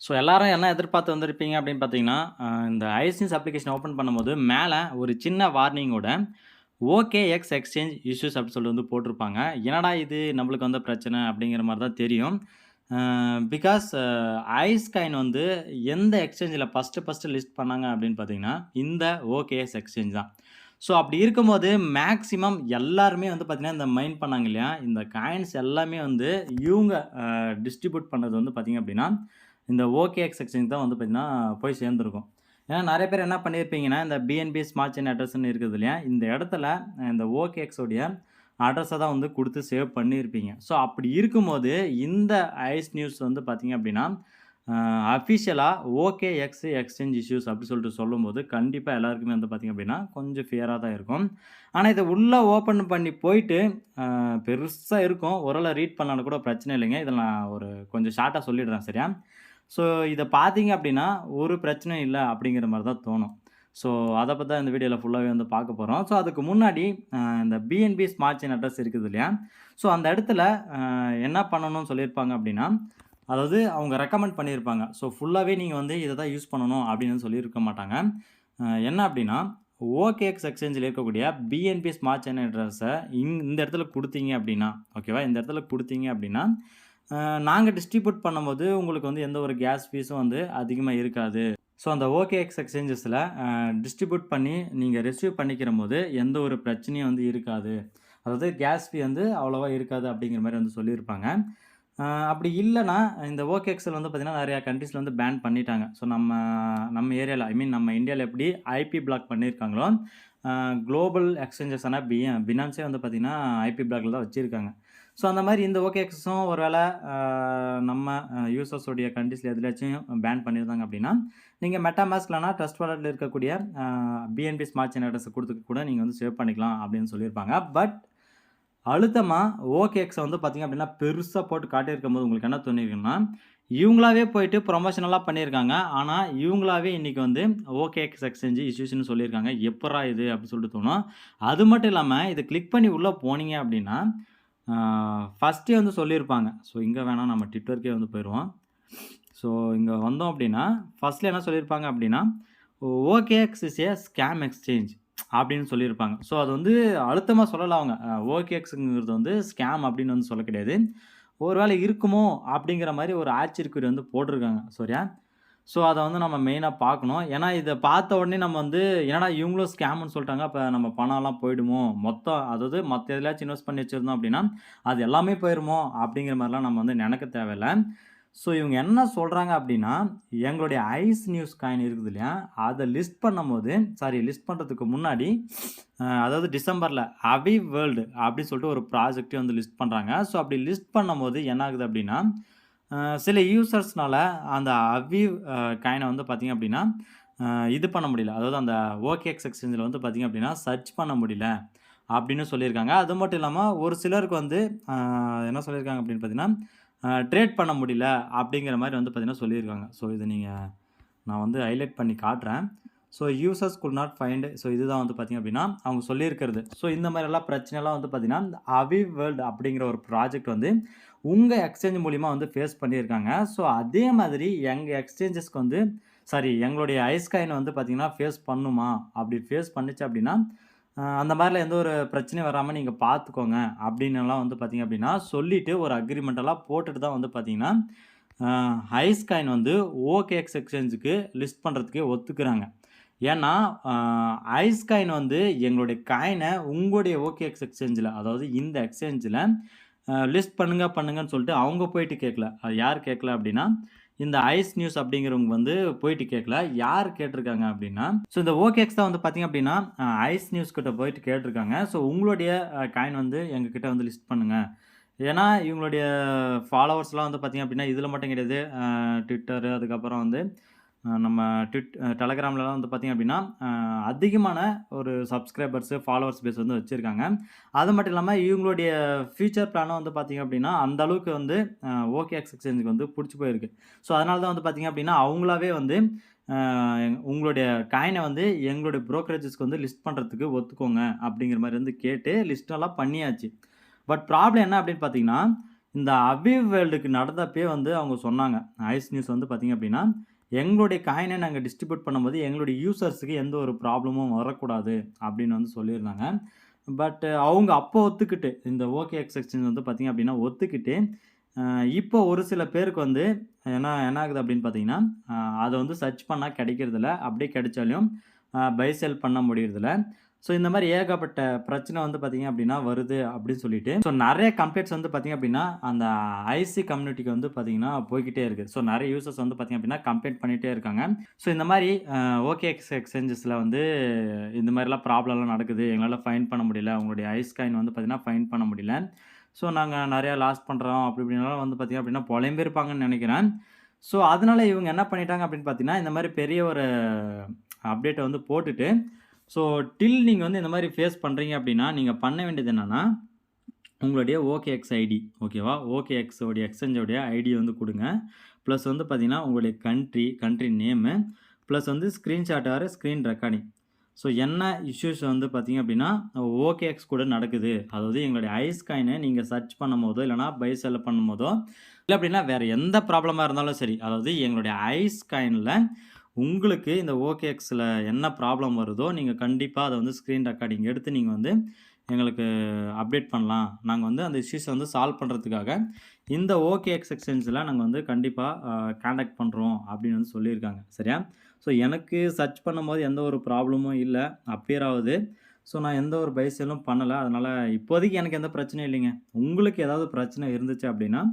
So எல்லாரும் என்ன எதிர்பார்த்து வந்திருப்பீங்க அப்படின்னு பார்த்தீங்கன்னா, இந்த ஐஸ்னிஸ் அப்ளிகேஷன் ஓப்பன் பண்ணும்போது மேல ஒரு சின்ன வார்னிங்கோட OKX எக்ஸ்சேஞ்ச் இஷ்யூஸ் அப்படி சொல்லிட்டு வந்து போட்டிருப்பாங்க. என்னடா இது நம்மளுக்கு வந்த பிரச்சனை அப்படிங்கிற மாரி தான் தெரியும். பிகாஸ் ஐஸ்காயின் வந்து எந்த எக்ஸ்சேஞ்சில ஃபர்ஸ்ட்டு லிஸ்ட் பண்ணாங்க அப்படின்னு பார்த்தீங்கன்னா, இந்த OKX எக்ஸ்சேஞ்ச் தான். ஸோ அப்படி இருக்கும்போது மேக்ஸிமம் எல்லாருமே வந்து பார்த்தீங்கன்னா, இந்த மைன் பண்ணாங்க இல்லையா? இந்த காயின்ஸ் எல்லாமே வந்து இவங்க டிஸ்ட்ரிபியூட் பண்ணது வந்து பார்த்தீங்க அப்படின்னா, இந்த OKX எக்ஸ்சேஞ்ச் தான் வந்து பார்த்தீங்கன்னா, போய் சேர்ந்திருக்கும். ஏன்னா நெறைய பேர் என்ன பண்ணியிருப்பீங்கன்னா, இந்த பிஎன்பி ஸ்மார்ட் செயின் அட்ரஸ்ன்னு இருக்குது இல்லையா? இந்த இடத்துல இந்த OKX உடைய அட்ரஸ தான் வந்து குடுத்து சேவ் பண்ணியிருப்பீங்க. ஸோ அப்படி இருக்கும்போது, இந்த ஐஸ் நியூஸ் வந்து பார்த்தீங்க அப்படின்னா, அ அஃபிஷியலா OKX எக்ஸ்சேஞ்ச் இஷ்யூஸ் அப்படி சொல்லிட்டு சொல்லும்போது, கண்டிப்பா எல்லாருக்குமே வந்து பார்த்தீங்க அப்படின்னா, கொஞ்சம் ஃபியரா தான் இருக்கும். ஆனா இத உள்ள ஓப்பன் பண்ணி போயிட்டு, பெருசா இருக்கும். ஓரளவு ரீட் பண்ணாலும் கூட பிரச்சனை இல்லைங்க. இதில நான் ஒரு கொஞ்சம் ஷார்ட்டா சொல்லிடுறேன் சரியா? ஸோ இத பார்த்தீங்க அப்படின்னா, ஒரு பிரச்சனையும் இல்ல அப்படிங்கிற மாரி தான் தோணும். ஸோ அத பத்தி தான் இந்த வீடியோல ஃபுல்லாவே வந்து பார்க்க போறோம். ஸோ அதுக்கு முன்னாடி இந்த பிஎன்பி ஸ்மார்ட் செயின் அட்ரஸ் இருக்குது இல்லையா? ஸோ அந்த இடத்துல அ என்ன பண்ணணும்னு சொல்லியிருப்பாங்க அப்படின்னா, அதாவது அவங்க ரெக்கமெண்ட் பண்ணியிருப்பாங்க. ஸோ ஃபுல்லாவே நீங்க வந்து இத தான் யூஸ் பண்ணணும் அப்படின்னு சொல்லியிருக்க மாட்டாங்க. என்ன அப்படின்னா, OKX எக்ஸ்சேஞ்சில இருக்கக்கூடிய பிஎன்பி ஸ்மார்ட் செயின் அட்ரஸ இந்த இடத்துல குடுத்தீங்க அப்படின்னா, ஓகேவா? இந்த இடத்துல குடுத்தீங்க அப்படின்னா, நாங்க டிஸ்ட்ரிபியூட் பண்ணும்போது உங்களுக்கு வந்து எந்த ஒரு கேஸ் ஃபீஸும் வந்து அதிகமா இருக்காது. ஸோ அந்த OKX எக்ஸ்சேஞ்சஸ்ல டிஸ்ட்ரிபியூட் பண்ணி நீங்க ரிசீவ் பண்ணிக்கிறம்போது எந்த ஒரு பிரச்சனையும் வந்து இருக்காது. அதாவது கேஸ் ஃபீ வந்து அவ்வளவா இருக்காது அப்படிங்கிற மாரி வந்து சொல்லியிருப்பாங்க. அப்படி இல்லன்னா, இந்த OKXல வந்து பார்த்தீங்கன்னா, நெறைய கண்ட்ரீஸ்ல வந்து பேன் பண்ணிட்டாங்க. ஸோ நம்ம நம்ம ஏரியால ஐ மீன் நம்ம இந்தியால எப்படி ஐபி பிளாக் பண்ணியிருக்காங்களோ, குளோபல் எக்ஸ்சேஞ்சஸான பினான்ஸே வந்து பார்த்தீங்கன்னா, ஐபி பிளாக்ல தான் வச்சிருக்காங்க. ஸோ அந்த மாரி இந்த OKXஸும் ஒரு வேள அ நம்ம யூசர்ஸ் உடைய கண்ட்ரீஸ்ல எதுலயாச்சும் பேன் பண்ணியிருந்தாங்க அப்படின்னா, நீங்க மெட்டாமாஸ்க் இல்லனா ட்ரஸ்ட் வாலெட்ல இருக்கக்கூடிய பிஎன்பி ஸ்மார்ட் செயின் அட்ரஸ குடுத்து கூட நீங்க வந்து சேவ் பண்ணிக்கலாம் அப்படின்னு சொல்லியிருப்பாங்க. பட் அழுத்தமா OKX வந்து பார்த்தீங்க அப்படின்னா, பெருசா போட்டு காட்டியிருக்கும்போது உங்களுக்கு என்ன தோணியிருக்குன்னா, இவங்களாவே போயிட்டு புரமோஷனலா பண்ணியிருக்காங்க. ஆனா, இவங்களாவே இன்னைக்கு வந்து OKX எக்ஸ்சேஞ்ச் இஷ்யூஸ்ன்னு சொல்லியிருக்காங்க. எப்புட்றா இது? அப்படி சொல்லிட்டு தோணும். அது மட்டும் இல்லாம, இத கிளிக் பண்ணி உள்ள போனீங்க அப்படின்னா, ஆ ஃபர்ஸ்ட்டே வந்து சொல்லியிருப்பாங்க. ஸோ இங்க வேணா நம்ம ட்விட்டருக்கே வந்து போயிருவோம். ஸோ இங்க வந்தோம் அப்படின்னா, ஃபர்ஸ்ட்ல என்ன சொல்லியிருப்பாங்க அப்படின்னா, OKX is a scam exchange அப்படின்னு சொல்லியிருப்பாங்க. ஸோ அது வந்து அழுத்தமா சொல்லல அவங்க. OKXங்கிறது வந்து ஸ்கேம் அப்படின்னு வந்து சொல்ல கிடையாது. ஒரு வேளை இருக்குமோ அப்படிங்கிற மாரி ஒரு ஆச்சரியக்குறி வந்து போட்டிருக்காங்க. சரியா? ஸோ அத வந்து நம்ம மெயினா பார்க்கணும். ஏன்னா இத பார்த்த உடனே நம்ம வந்து என்னடா இவங்களும் ஸ்கேம்ன்னு சொல்ட்டாங்க. அப்ப நம்ம பணம்லாம் போயிடுமோ? மொத்தம் அதாவது மத்த எதுலயாச்சும் இன்வெஸ்ட் பண்ணி வச்சிருந்தோம் அப்படின்னா, அது எல்லாமே போயிருமோ? அப்படிங்கிற மாரிலாம் நம்ம வந்து நெனைக்க தேவையில்ல. ஸோ இவங்க என்ன சொல்றாங்க அப்படின்னா, எங்களுடைய ஐஸ் நியூஸ் காயின் இருக்குது இல்லையா? அத லிஸ்ட் பண்றதுக்கு முன்னாடி அதாவது டிசம்பர்ல அவிவ் வேர்ல்டு அப்படின்னு சொல்லிட்டு ஒரு ப்ராஜெக்ட்டே வந்து லிஸ்ட் பண்றாங்க. ஸோ அப்படி லிஸ்ட் பண்ணும்போது என்ன ஆகுது அப்படின்னா, சில யூசர்ஸ்னால அந்த அவிவ் காயின வந்து பார்த்தீங்க அப்படின்னா, அ இது பண்ண முடியல. அதாவது அந்த OKX எக்ஸ்சேஞ்சில வந்து பார்த்தீங்க அப்படின்னா, சர்ச் பண்ண முடியல அப்படின்னு சொல்லியிருக்காங்க. அது மட்டும் இல்லாம ஒரு சிலருக்கு வந்து அ என்ன சொல்லியிருக்காங்க அப்படின்னு பார்த்தீங்கன்னா, ட்ரேட் பண்ண முடியல அப்படிங்கிற மாரி வந்து பார்த்தீங்கன்னா சொல்லியிருக்காங்க. ஸோ இத நான் வந்து ஹைலைட் பண்ணி காட்டுறேன். So users could not find so இதுதான் வந்து பார்த்தீங்க அப்படின்னா, அவங்க சொல்லியிருக்கிறது. ஸோ இந்த மாரியெல்லாம் பிரச்சனைலாம் வந்து பார்த்தீங்கன்னா, இந்த அவிவ் வேர்ல்ட் அப்படிங்கிற ஒரு ப்ராஜெக்ட் வந்து உங்க எக்ஸ்சேஞ்ச் மூலியமா வந்து ஃபேஸ் பண்ணியிருக்காங்க. ஸோ அதே மாதிரி எங்க எக்ஸ்சேஞ்சஸ்க்கு வந்து எங்களுடைய ஐஸ்காயின் வந்து பார்த்தீங்கன்னா, ஃபேஸ் பண்ணுமா? அப்படி ஃபேஸ் பண்ணுச்சு அப்படின்னா, அந்த மாரிலாம் எந்த ஒரு பிரச்சனையும் வராம நீங்க பார்த்துக்கோங்க அப்படின்னுலாம் வந்து பார்த்தீங்க அப்படின்னா, சொல்லிட்டு ஒரு அக்ரீமெண்ட் எல்லாம் போட்டுட்டு தான் வந்து பார்த்தீங்கன்னா, அ ஐஸ்காயின் வந்து OKX எக்ஸ்சேஞ்சுக்கு லிஸ்ட் பண்றதுக்கே ஒத்துக்கிறாங்க. ஏன்னா, அ ஐஸ்காயின் வந்து எங்களுடைய காயின உங்களுடைய OKX எக்ஸ்சேஞ்சில அதாவது இந்த எக்ஸ்சேஞ்சில லிஸ்ட் பண்ணுங்கன்னு சொல்லிட்டு அவங்க போயிட்டு கேட்கல. அது யார் கேட்கல அப்டின்னா, இந்த ஐஸ் நியூஸ் அப்படிங்கிறவங்க வந்து போயிட்டு கேட்கல. யார் கேட்டிருக்காங்க அப்டின்னா, ஸோ இந்த OKX தான் வந்து பார்த்தீங்க அப்டின்னா, ஐஸ் நியூஸ் கிட்ட போயிட்டு கேட்டிருக்காங்க. ஸோ உங்களுடைய காயின் வந்து எங்ககிட்ட வந்து லிஸ்ட் பண்ணுங்க. ஏன்னா, இவங்களுடைய ஃபாலோவர்ஸ்லாம் வந்து பார்த்தீங்க அப்டின்னா, இதில மட்டும் கிடையாது. Twitter அதுக்கப்புறம் வந்து நம்ம Telegramலலாம் வந்து பார்த்தீங்க அப்டின்னா, அதிகமான ஒரு சப்ஸ்கிரைபர்ஸ், ஃபாலோவர்ஸ் பேஸ் வந்து வச்சிருக்காங்க. அது மட்டும் இல்லாம இவங்களுடைய ஃபியூச்சர் பிளானும் வந்து பார்த்தீங்க அப்டின்னா, அந்த அளவுக்கு வந்து OKX எக்ஸ்சேஞ்சுக்கு வந்து புடிச்சு போயிருக்கு. ஸோ அதனால தான் வந்து பார்த்தீங்க அப்டின்னா, அவங்களாவே வந்து உங்களுடைய காயின வந்து எங்களுடைய புரோக்கரேஜஸ்க்கு வந்து லிஸ்ட் பண்றதுக்கு ஒத்துக்கோங்க அப்டிங்கிற மாரி வந்து கேட்டு லிஸ்ட் எல்லாம் பண்ணியாச்சு. பட் ப்ராப்ளம் என்ன அப்டின்னு பார்த்தீங்கன்னா, இந்த அபீவ் வேர்ல்டுக்கு நடந்தப்பயே வந்து அவங்க சொன்னாங்க. ஐஸ் நியூஸ் வந்து பார்த்தீங்க அப்டின்னா, எங்களுடைய காயின நாங்க டிஸ்ட்ரிபியூட் பண்ணும்போது, எங்களுடைய யூசர்ஸ்க்கு எந்த ஒரு ப்ராப்ளமும் வரக்கூடாது அப்டின்னு வந்து சொல்லியிருந்தாங்க. பட் அவங்க அப்போ ஒத்துக்கிட்டு, இந்த OKX எக்ஸ்சேஞ்ச் வந்து பார்த்தீங்க அப்டின்னா ஒத்துக்கிட்டு, அ இப்போ ஒரு சில பேருக்கு வந்து என்ன ஆகுது அப்டின்னு பார்த்தீங்கன்னா, அத வந்து சர்ச் பண்ணா கிடைக்கிறதில்ல. அப்டியே கிடைச்சாலும் பை, செல் பண்ண முடியறதில்ல. ஸோ இந்த மாரி ஏகப்பட்ட பிரச்சனை வந்து பார்த்தீங்க அப்டின்னா வருது அப்டின்னு சொல்லிட்டு, ஸோ நெறைய கம்ப்ளைண்ட்ஸ் வந்து பார்த்தீங்க அப்டின்னா, அந்த ஐசி கம்யூனிட்டிக்கு வந்து பார்த்தீங்கன்னா போய்க்கிட்டே இருக்கு. ஸோ நெறைய யூசர்ஸ் வந்து பார்த்தீங்க அப்டின்னா கம்ப்ளைண்ட் பண்ணிட்டே இருக்காங்க. ஸோ இந்த மாரி OKX எக்ஸ்சேஞ்சஸ்ல வந்து இந்த மாரிலாம் ப்ராப்ளம்லாம் நடக்குது. எங்களால ஃபைண்ட் பண்ண முடியல. உங்களுடைய ஐஸ் காயின் வந்து பார்த்தீங்கன்னா ஃபைண்ட் பண்ண முடியல. ஸோ நாங்க நெறையா லாஸ் பண்றோம் அப்டி இப்டின்லாம் வந்து பார்த்தீங்க அப்டின்னா பொலம்பியிருப்பாங்கன்னு நெனைக்கிறேன். ஸோ அதனால இவங்க என்ன பண்ணிட்டாங்க அப்டின்னு பார்த்தீங்கன்னா, இந்த மாரி பெரிய ஒரு அப்டேட்ட வந்து போட்டுட்டு, ஸோ டில் நீங்க வந்து இந்த மாரி ஃபேஸ் பண்றீங்க அப்டின்னா, நீங்க பண்ண வேண்டியது என்னன்னா, உங்களுடைய OKX ஐடி ஓகேவா? OKX உடைய எக்ஸ்சேஞ்ச் உடைய ஐடிய வந்து குடுங்க. பிளஸ் வந்து பார்த்தீங்கன்னா, உங்களுடைய கண்ட்ரி நேமு, பிளஸ் வந்து screenshot or screen recording. So என்ன இஷ்யூஸ் வந்து பார்த்தீங்க அப்டின்னா, OKX கூட நடக்குது. அதாவது எங்களுடைய ஐஸ் காயின நீங்க சர்ச் பண்ணும்போதோ, இல்லன்னா பை செல் பண்ணும்போதோ, இல்ல அப்டின்னா வேற எந்த ப்ராப்ளமா இருந்தாலும் சரி. அதாவது எங்களுடைய ஐஸ் காயின்ல உங்களுக்கு இந்த OKXல என்ன ப்ராப்ளம் வருதோ, நீங்க கண்டிப்பா அத வந்து ஸ்க்ரீன் ரெக்கார்டிங் எடுத்து நீங்க வந்து எங்களுக்கு அப்டேட் பண்ணலாம். நாங்க வந்து அந்த இஷ்யூஸ வந்து சால்வ் பண்றதுக்காக, இந்த OKX எக்ஸ்சேஞ்ச்ல நாங்க வந்து கண்டிப்பா கான்டாக்ட் பண்றோம் அப்டின்னு வந்து சொல்லியிருக்காங்க. சரியா? ஸோ எனக்கு சர்ச் பண்ணும்போது எந்த ஒரு ப்ராப்ளமும் இல்ல. அப்பியர் ஆவுது. ஸோ நான் எந்த ஒரு பை செல்லும் பண்ணல. அதனால இப்போதைக்கு எனக்கு எந்த பிரச்சனையும் இல்லைங்க. உங்களுக்கு ஏதாவது பிரச்சனை இருந்துச்சு அப்டின்னா,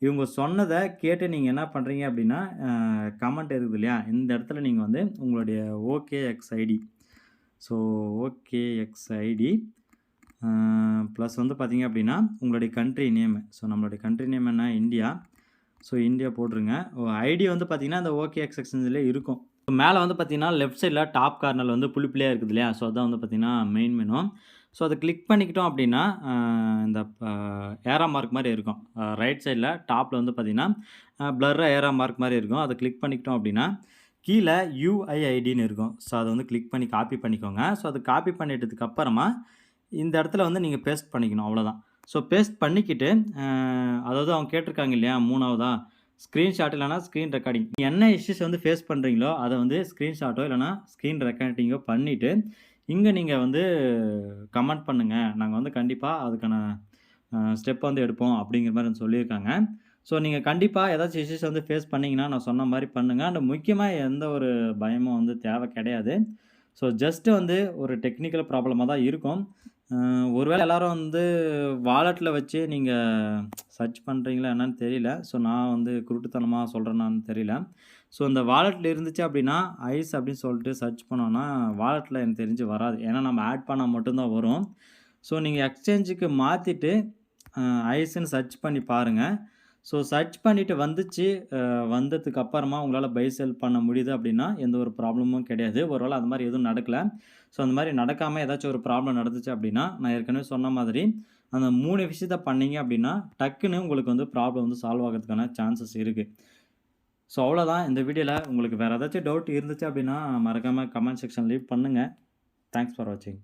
இவங்க சொன்னத கேட்டு நீங்க என்ன பண்றீங்க அப்டின்னா, கமெண்ட் இருக்குது இல்லையா? இந்த இடத்துல நீங்க வந்து உங்களுடைய OKX ID. So OKX ID plus வந்து பார்த்தீங்க அப்டின்னா, உங்களுடைய கண்ட்ரி நேம். ஸோ நம்மளுடைய கண்ட்ரி நேம் என்ன? இந்தியா. ஸோ இந்தியா போட்டுருங்க. ஐடி வந்து பார்த்தீங்கன்னா, அந்த OKX செக்ஷன்ஸ்லே இருக்கும். மேல வந்து பார்த்தீங்கன்னா, லெஃப்ட் சைட்ல டாப் கார்னர்ல வந்து புள்ளி புள்ளியா இருக்குது இல்லையா? ஸோ அதான் வந்து பார்த்தீங்கன்னா, மெயின் மெனு. ஸோ அத கிளிக் பண்ணிக்கிட்டோம் அப்டின்னா, இந்த ஏரோ மார்க் மாரி இருக்கும். ரைட் சைட்ல டாப்ல வந்து பார்த்தீங்கன்னா, பிளர்ரா ஏரோ மார்க் மாரி இருக்கும். அத கிளிக் பண்ணிக்கிட்டோம் அப்டின்னா, கீழ UIIDன்னு இருக்கும். ஸோ அத வந்து கிளிக் பண்ணி காப்பி பண்ணிக்கோங்க. ஸோ அத காப்பி பண்ணிட்டதுக்கு அப்பறமா, இந்த இடத்துல வந்து நீங்க பேஸ்ட் பண்ணிக்கணும். அவ்வளோதான். ஸோ பேஸ்ட் பண்ணிக்கிட்டு, அதாவது அவங்க கேட்டிருக்காங்க இல்லையா? 3வதா ஸ்க்ரீன்ஷாட் இல்லன்னா ஸ்க்ரீன் ரெக்கார்டிங். நீங்க என்ன இஷ்யூஸ் வந்து ஃபேஸ் பண்றீங்களோ, அத வந்து ஸ்க்ரீன்ஷாட்டோ இல்லன்னா ஸ்க்ரீன் ரெக்கார்டிங்கோ பண்ணிட்டு, இங்க நீங்க வந்து கமெண்ட் பண்ணுங்க. நாங்க வந்து கண்டிப்பா அதுக்கான ஸ்டெப் வந்து எடுப்போம் அப்படிங்கிற மாரி வந்து சொல்லியிருக்காங்க. ஸோ நீங்க கண்டிப்பா ஏதாச்சும் இஷ்யூஸ் வந்து ஃபேஸ் பண்ணீங்கன்னா, நான் சொன்ன மாரி பண்ணுங்க. அண்ட் முக்கியமா எந்த ஒரு பயமும் வந்து தேவை கிடையாது. ஸோ ஜஸ்ட் வந்து ஒரு டெக்னிக்கல் ப்ராப்ளமா தான் இருக்கும். ஒருவேள எல்லாரும் வந்து வாலெட்ல வச்சு நீங்க சர்ச் பண்றீங்களா என்னன்னு தெரியல. ஸோ நான் வந்து குருட்டுத்தனமா சொல்றேனான்னு தெரியல. ஸோ இந்த வாலெட்ல இருந்துச்சு அப்படின்னா, ஐஸ் அப்படின்னு சொல்லிட்டு சர்ச் பண்ணோம்னா, வாலெட்ல எனக்கு தெரிஞ்சு வராது. ஏன்னா நம்ம ஆட் பண்ணா மட்டும் தான் வரும். ஸோ நீங்க எக்ஸ்சேஞ்சுக்கு மாத்திட்டு, ஐஸ்ன்னு சர்ச் பண்ணி பாருங்க. ஸோ சர்ச் பண்ணிட்டு வந்துச்சு. வந்ததுக்கு அப்புறமா உங்களால பை, செல் பண்ண முடியுது அப்படின்னா, எந்த ஒரு ப்ராப்ளமும் கிடையாது. ஒருவேள அந்த மாரி எதுவும் நடக்கல. ஸோ அந்த மாரி நடக்காம ஏதாச்சும் ஒரு ப்ராப்ளம் நடந்துச்சு அப்படின்னா, நான் ஏற்கனவே சொன்ன மாதிரி, அந்த 3 விஷயத்த பண்ணீங்க அப்படின்னா, டக்குன்னு உங்களுக்கு வந்து ப்ராப்ளம் வந்து சால்வ் ஆகுறதுக்கான சான்சஸ் இருக்கு. ஸோ அவ்வளோதான் இந்த வீடியோல. உங்களுக்கு வேற ஏதாச்சும் டவுட் இருந்துச்சு அப்படின்னா, மறக்காம கமெண்ட் செக்ஷன் லீவ் பண்ணுங்க. தேங்க்ஸ் ஃபார் வாட்சிங்.